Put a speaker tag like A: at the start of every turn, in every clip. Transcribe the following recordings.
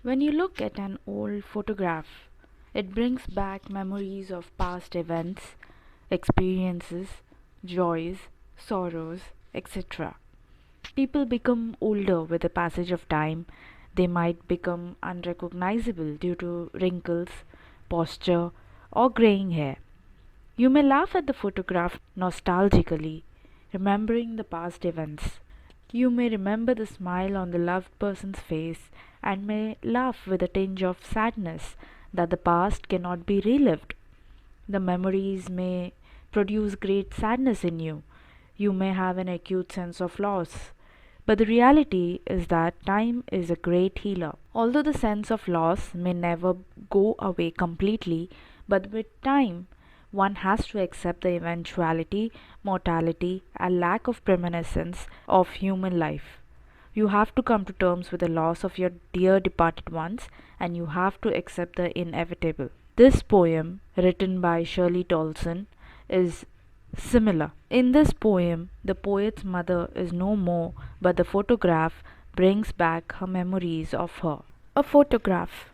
A: When you look at an old photograph, it brings back memories of past events, experiences, joys, sorrows, etc. People become older with the passage of time. They might become unrecognizable due to wrinkles, posture, or graying hair. You may laugh at the photograph nostalgically, remembering the past events. You may remember the smile on the loved person's face and may laugh with a tinge of sadness that the past cannot be relived. The memories may produce great sadness in you. You may have an acute sense of loss. But the reality is that time is a great healer. Although the sense of loss may never go away completely, but with time, one has to accept the eventuality, mortality, and lack of reminiscence of human life. You have to come to terms with the loss of your dear departed ones, and you have to accept the inevitable. This poem, written by Shirley T, is similar. In this poem, the poet's mother is no more, but the photograph brings back her memories of her. A photograph.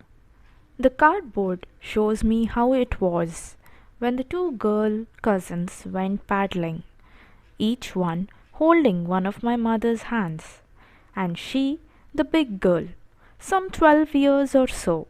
A: The cardboard shows me how it was when the two girl cousins went paddling, each one holding one of my mother's hands, and she, the big girl, some 12 years or so.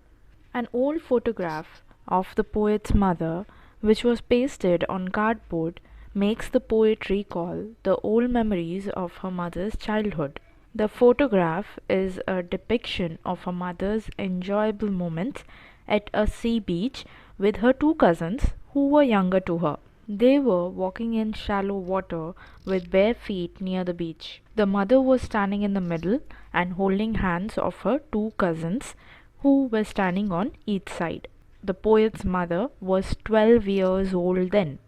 A: An old photograph of the poet's mother, which was pasted on cardboard, makes the poet recall the old memories of her mother's childhood. The photograph is a depiction of her mother's enjoyable moments at a sea beach with her two cousins who were younger to her. They were walking in shallow water with bare feet near the beach. The mother was standing in the middle and holding hands of her two cousins who were standing on each side. The poet's mother was 12 years old then.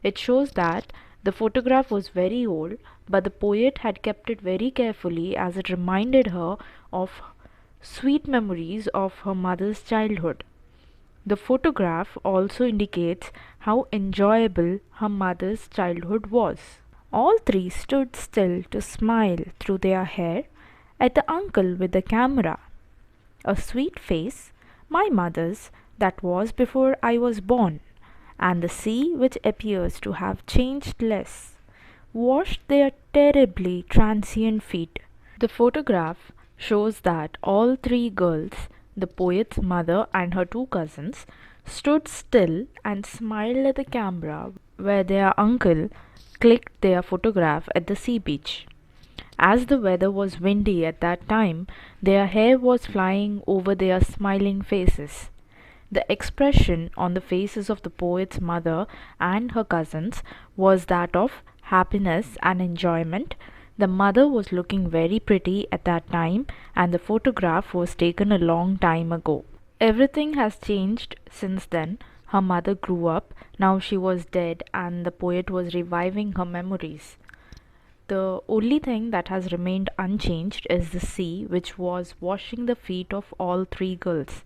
A: It shows that the photograph was very old, but the poet had kept it very carefully as it reminded her of sweet memories of her mother's childhood. The photograph also indicates how enjoyable her mother's childhood was. All three stood still to smile through their hair at the uncle with the camera. A sweet face, my mother's, that was before I was born, and the sea, which appears to have changed less, washed their terribly transient feet. The photograph shows that all three girls, the poet's mother and her two cousins, stood still and smiled at the camera where their uncle clicked their photograph at the sea beach. As the weather was windy at that time, their hair was flying over their smiling faces. The expression on the faces of the poet's mother and her cousins was that of happiness and enjoyment. The mother was looking very pretty at that time, and the photograph was taken a long time ago. Everything has changed since then. Her mother grew up, now she was dead, and the poet was reviving her memories. The only thing that has remained unchanged is the sea, which was washing the feet of all three girls.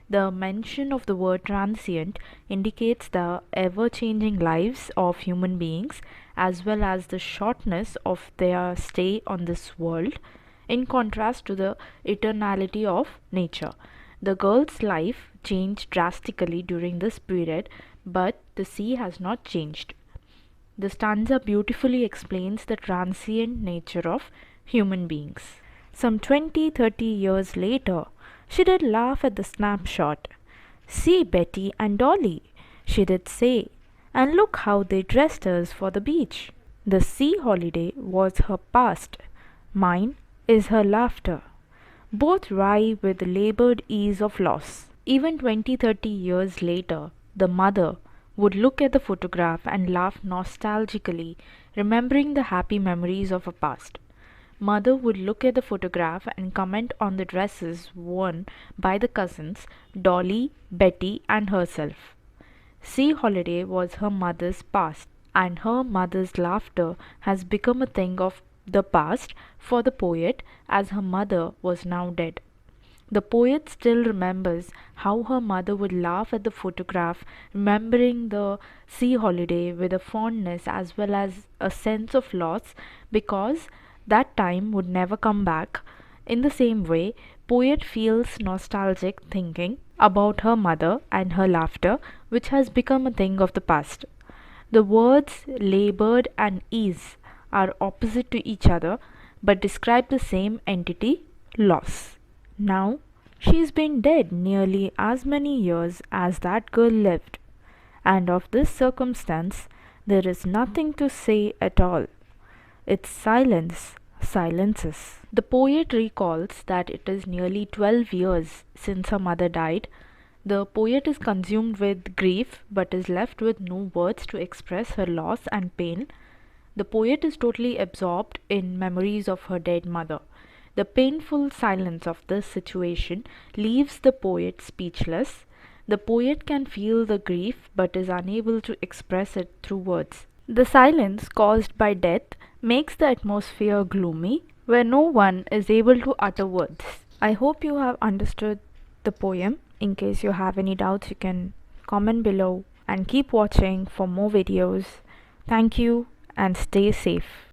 A: The mention of the word transient indicates the ever changing lives of human beings as well as the shortness of their stay on this world, in contrast to the eternality of nature. The girl's life changed drastically during this period, but the sea has not changed. The stanza beautifully explains the transient nature of human beings. Some 20-30 years later, she did laugh at the snapshot. "See Betty and Dolly," she did say, "and look how they dressed us for the beach." The sea holiday was her past. Mine is her laughter. Both wry with the labored ease of loss. Even 20-30 years later, the mother would look at the photograph and laugh nostalgically, remembering the happy memories of her past. Mother would look at the photograph and comment on the dresses worn by the cousins, Dolly, Betty, and herself. Sea holiday was her mother's past, and her mother's laughter has become a thing of the past for the poet, as her mother was now dead. The poet still remembers how her mother would laugh at the photograph, remembering the sea holiday with a fondness as well as a sense of loss because that time would never come back. In the same way, poet feels nostalgic thinking about her mother and her laughter, which has become a thing of the past. The words labored and ease are opposite to each other but describe the same entity, loss. Now, she's been dead nearly as many years as that girl lived, and of this circumstance there is nothing to say at all. It's silence, silences. The poet recalls that it is nearly 12 years since her mother died. The poet is consumed with grief but is left with no words to express her loss and pain. The poet is totally absorbed in memories of her dead mother. The painful silence of this situation leaves the poet speechless. The poet can feel the grief but is unable to express it through words. The silence caused by death makes the atmosphere gloomy, where no one is able to utter words. I hope you have understood the poem. In case you have any doubts, you can comment below and keep watching for more videos. Thank you and stay safe.